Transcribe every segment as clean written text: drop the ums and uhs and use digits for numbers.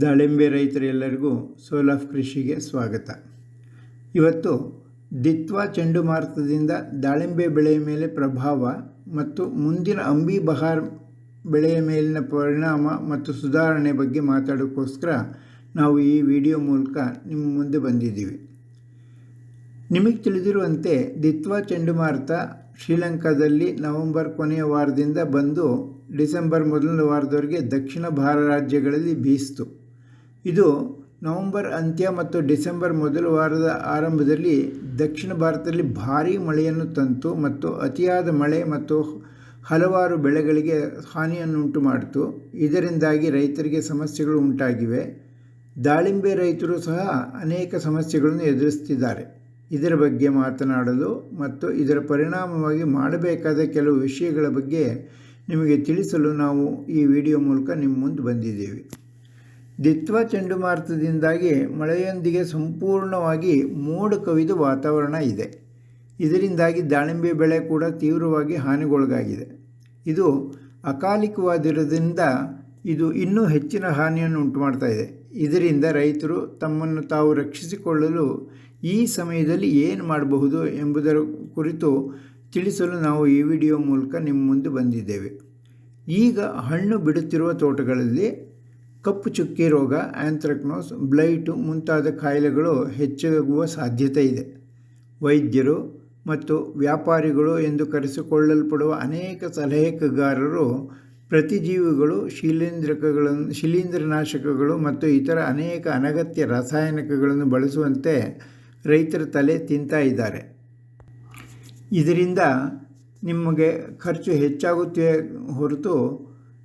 ದಾಳಿಂಬೆ ರೈತರೆಲ್ಲರಿಗೂ soul of ಕೃಷಿಗೆ ಸ್ವಾಗತ. ಇವತ್ತು ದಿತ್ವಾ ಚಂಡಮಾರುತದಿಂದ ದಾಳಿಂಬೆ ಬೆಳೆಯ ಮೇಲೆ ಪ್ರಭಾವ ಮತ್ತು ಮುಂದಿನ ಅಂಬಿ ಬಹಾರ್ ಬೆಳೆಯ ಮೇಲಿನ ಪರಿಣಾಮ ಮತ್ತು ಸುಧಾರಣೆ ಬಗ್ಗೆ ಮಾತಾಡೋಕ್ಕೋಸ್ಕರ ನಾವು ಈ ವಿಡಿಯೋ ಮೂಲಕ ನಿಮ್ಮ ಮುಂದೆ ಬಂದಿದ್ದೀವಿ. ನಿಮಗೆ ತಿಳಿದಿರುವಂತೆ ದಿತ್ವಾ ಚಂಡಮಾರುತ ಶ್ರೀಲಂಕಾದಲ್ಲಿ ನವೆಂಬರ್ ಕೊನೆಯ ವಾರದಿಂದ ಬಂದು ಡಿಸೆಂಬರ್ ಮೊದಲನೇ ವಾರದವರೆಗೆ ದಕ್ಷಿಣ ಭಾರತ ರಾಜ್ಯಗಳಲ್ಲಿ ಬೀಸಿತು. ಇದು ನವೆಂಬರ್ ಅಂತ್ಯ ಮತ್ತು ಡಿಸೆಂಬರ್ ಮೊದಲ ವಾರದ ಆರಂಭದಲ್ಲಿ ದಕ್ಷಿಣ ಭಾರತದಲ್ಲಿ ಭಾರೀ ಮಳೆಯನ್ನು ತಂತು ಮತ್ತು ಅತಿಯಾದ ಮಳೆ ಮತ್ತು ಹಲವಾರು ಬೆಳೆಗಳಿಗೆ ಹಾನಿಯನ್ನುಂಟು ಮಾಡಿತು. ಇದರಿಂದಾಗಿ ರೈತರಿಗೆ ಸಮಸ್ಯೆಗಳು ಉಂಟಾಗಿವೆ. ದಾಳಿಂಬೆ ರೈತರು ಸಹ ಅನೇಕ ಸಮಸ್ಯೆಗಳನ್ನು ಎದುರಿಸ್ತಿದ್ದಾರೆ. ಇದರ ಬಗ್ಗೆ ಮಾತನಾಡಲು ಮತ್ತು ಇದರ ಪರಿಣಾಮವಾಗಿ ಮಾಡಬೇಕಾದ ಕೆಲವು ವಿಷಯಗಳ ಬಗ್ಗೆ ನಿಮಗೆ ತಿಳಿಸಲು ನಾವು ಈ ವಿಡಿಯೋ ಮೂಲಕ ನಿಮ್ಮ ಮುಂದೆ ಬಂದಿದ್ದೇವೆ. ದಿತ್ವಾ ಚಂಡಮಾರುತದಿಂದಾಗಿ ಮಳೆಯೊಂದಿಗೆ ಸಂಪೂರ್ಣವಾಗಿ ಮೋಡ ಕವಿದ ವಾತಾವರಣ ಇದೆ. ಇದರಿಂದಾಗಿ ದಾಳಿಂಬೆ ಬೆಳೆ ಕೂಡ ತೀವ್ರವಾಗಿ ಹಾನಿಗೊಳಗಾಗಿದೆ. ಇದು ಅಕಾಲಿಕವಾಗಿರೋದ್ರಿಂದ ಇದು ಇನ್ನೂ ಹೆಚ್ಚಿನ ಹಾನಿಯನ್ನು ಉಂಟು ಮಾಡ್ತಾ ಇದೆ. ಇದರಿಂದ ರೈತರು ತಮ್ಮನ್ನು ತಾವು ರಕ್ಷಿಸಿಕೊಳ್ಳಲು ಈ ಸಮಯದಲ್ಲಿ ಏನು ಮಾಡಬಹುದು ಎಂಬುದರ ಕುರಿತು ತಿಳಿಸಲು ನಾವು ಈ ವಿಡಿಯೋ ಮೂಲಕ ನಿಮ್ಮ ಮುಂದೆ ಬಂದಿದ್ದೇವೆ. ಈಗ ಹಣ್ಣು ಬಿಡುತ್ತಿರುವ ತೋಟಗಳಲ್ಲಿ ಕಪ್ಪು ಚುಕ್ಕಿ ರೋಗ, ಆಂಥ್ರಾಕ್ನೋಸ್, ಬ್ಲೈಟು ಮುಂತಾದ ಕಾಯಿಲೆಗಳು ಹೆಚ್ಚಾಗುವ ಸಾಧ್ಯತೆ ಇದೆ. ವೈದ್ಯರು ಮತ್ತು ವ್ಯಾಪಾರಿಗಳು ಎಂದು ಕರೆಸಿಕೊಳ್ಳಲ್ಪಡುವ ಅನೇಕ ಸಲಹೆಗಾರರು ಪ್ರತಿಜೀವಿಗಳು, ಶಿಲೀಂಧ್ರನಾಶಕಗಳು ಮತ್ತು ಇತರ ಅನೇಕ ಅನಗತ್ಯ ರಾಸಾಯನಿಕಗಳನ್ನು ಬಳಸುವಂತೆ ರೈತರ ತಲೆ ತಿಂತಾ ಇದ್ದಾರೆ. ಇದರಿಂದ ನಿಮಗೆ ಖರ್ಚು ಹೆಚ್ಚಾಗುತ್ತವೆ ಹೊರತು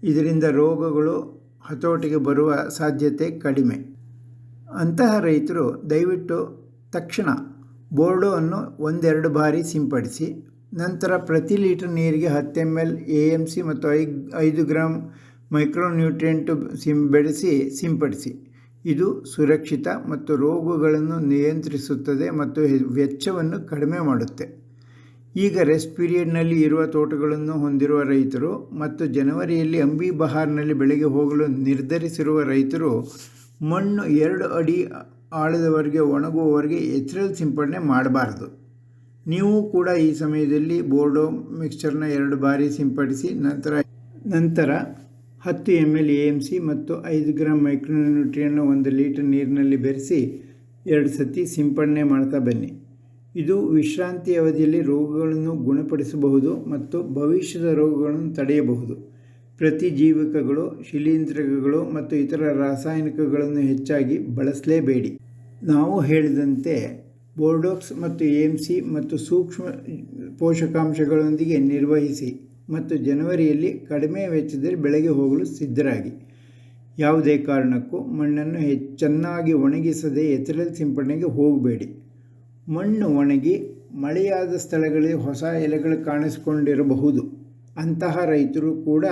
ಇದರಿಂದ ರೋಗಗಳು ಹತೋಟಿಗೆ ಬರುವ ಸಾಧ್ಯತೆ ಕಡಿಮೆ. ಅಂತಹ ರೈತರು ದಯವಿಟ್ಟು ತಕ್ಷಣ ಬೋರ್ಡೋವನ್ನು 1-2 ಬಾರಿ ಸಿಂಪಡಿಸಿ, ನಂತರ ಪ್ರತಿ ಲೀಟರ್ ನೀರಿಗೆ 10 ml AMC ಮತ್ತು 5 ಗ್ರಾಂ ಮೈಕ್ರೋನ್ಯೂಟ್ರಿಯೆಂಟ್ ಬೆಳೆಸಿ ಸಿಂಪಡಿಸಿ. ಇದು ಸುರಕ್ಷಿತ ಮತ್ತು ರೋಗಗಳನ್ನು ನಿಯಂತ್ರಿಸುತ್ತದೆ ಮತ್ತು ವೆಚ್ಚವನ್ನು ಕಡಿಮೆ ಮಾಡುತ್ತೆ. ಈಗ ರೆಸ್ಟ್ ಪೀರಿಯಡ್ನಲ್ಲಿ ಇರುವ ತೋಟಗಳನ್ನು ಹೊಂದಿರುವ ರೈತರು ಮತ್ತು ಜನವರಿಯಲ್ಲಿ ಅಂಬಿ ಬಹಾರ್ನಲ್ಲಿ ಬೆಳೆಗೆ ಹೋಗಲು ನಿರ್ಧರಿಸಿರುವ ರೈತರು ಮಣ್ಣು 2 ಅಡಿ ಆಳದವರೆಗೆ ಒಣಗುವವರೆಗೆ ಎಥಿರಲ್ ಸಿಂಪಡಣೆ ಮಾಡಬಾರ್ದು. ನೀವು ಕೂಡ ಈ ಸಮಯದಲ್ಲಿ ಬೋರ್ಡೋ ಮಿಕ್ಸ್ಚರ್ನ 2 ಬಾರಿ ಸಿಂಪಡಿಸಿ, ನಂತರ 10 ml AMC ಮತ್ತು 5 ಗ್ರಾಂ ಮೈಕ್ರೋನ್ಯೂಟ್ರಿಯೆಂಟ್ನ 1 ಲೀಟರ್ ನೀರಿನಲ್ಲಿ ಬೆರೆಸಿ 2 ಸತಿ ಸಿಂಪಡಣೆ ಮಾಡ್ತಾ ಬನ್ನಿ. ಇದು ವಿಶ್ರಾಂತಿ ಅವಧಿಯಲ್ಲಿ ರೋಗಗಳನ್ನು ಗುಣಪಡಿಸಬಹುದು ಮತ್ತು ಭವಿಷ್ಯದ ರೋಗಗಳನ್ನು ತಡೆಯಬಹುದು. ಪ್ರತಿಜೀವಕಗಳು, ಶಿಲೀಂಧ್ರಗಳು ಮತ್ತು ಇತರ ರಾಸಾಯನಿಕಗಳನ್ನು ಹೆಚ್ಚಾಗಿ ಬಳಸಲೇಬೇಡಿ. ನಾವು ಹೇಳಿದಂತೆ ಬೋರ್ಡೋಕ್ಸ್ ಮತ್ತು AMC ಮತ್ತು ಸೂಕ್ಷ್ಮ ಪೋಷಕಾಂಶಗಳೊಂದಿಗೆ ನಿರ್ವಹಿಸಿ ಮತ್ತು ಜನವರಿಯಲ್ಲಿ ಕಡಿಮೆ ವೆಚ್ಚದಲ್ಲಿ ಬೆಳೆಗೆ ಹೋಗಲು ಸಿದ್ಧರಾಗಿ. ಯಾವುದೇ ಕಾರಣಕ್ಕೂ ಮಣ್ಣನ್ನು ಚೆನ್ನಾಗಿ ಒಣಗಿಸದೆ ಎಥಿರಲ್ ಸಿಂಪಡಣೆಗೆ ಹೋಗಬೇಡಿ. ಮಣ್ಣು ಒಣಗಿ ಮಳೆಯಾದ ಸ್ಥಳಗಳಲ್ಲಿ ಹೊಸ ಎಲೆಗಳು ಕಾಣಿಸಿಕೊಂಡಿರಬಹುದು. ಅಂತಹ ರೈತರು ಕೂಡ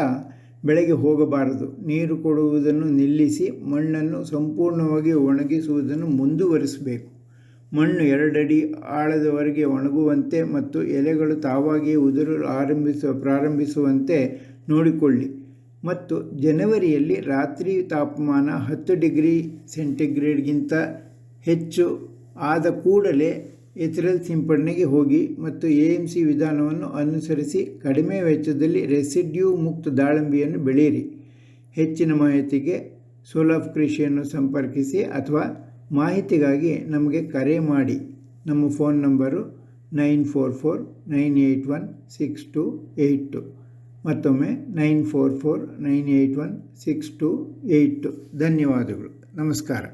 ಬೆಳೆಗೆ ಹೋಗಬಾರದು. ನೀರು ಕೊಡುವುದನ್ನು ನಿಲ್ಲಿಸಿ ಮಣ್ಣನ್ನು ಸಂಪೂರ್ಣವಾಗಿ ಒಣಗಿಸುವುದನ್ನು ಮುಂದುವರಿಸಬೇಕು. ಮಣ್ಣು 2 ಅಡಿ ಆಳದವರೆಗೆ ಒಣಗುವಂತೆ ಮತ್ತು ಎಲೆಗಳು ತಾವಾಗಿಯೇ ಉದುರಲು ಪ್ರಾರಂಭಿಸುವಂತೆ ನೋಡಿಕೊಳ್ಳಿ. ಮತ್ತು ಜನವರಿಯಲ್ಲಿ ರಾತ್ರಿ ತಾಪಮಾನ 10 ಡಿಗ್ರಿ ಸೆಂಟಿಗ್ರೇಡ್ಗಿಂತ ಹೆಚ್ಚು ಆದ ಕೂಡಲೇ ಎಥಿರಲ್ ಸಿಂಪಡಣೆಗೆ ಹೋಗಿ ಮತ್ತು AMC ವಿಧಾನವನ್ನು ಅನುಸರಿಸಿ ಕಡಿಮೆ ವೆಚ್ಚದಲ್ಲಿ ರೆಸಿಡ್ಯೂ ಮುಕ್ತ ದಾಳಿಂಬೆಯನ್ನು ಬೆಳೆಯಿರಿ. ಹೆಚ್ಚಿನ ಮಾಹಿತಿಗೆ ಸೋಲ್ ಆಫ್ ಕೃಷಿಯನ್ನು ಸಂಪರ್ಕಿಸಿ ಅಥವಾ ಮಾಹಿತಿಗಾಗಿ ನಮಗೆ ಕರೆ ಮಾಡಿ. ನಮ್ಮ ಫೋನ್ ನಂಬರು 9449816282. ಮತ್ತೊಮ್ಮೆ 9449816282. ಧನ್ಯವಾದಗಳು. ನಮಸ್ಕಾರ.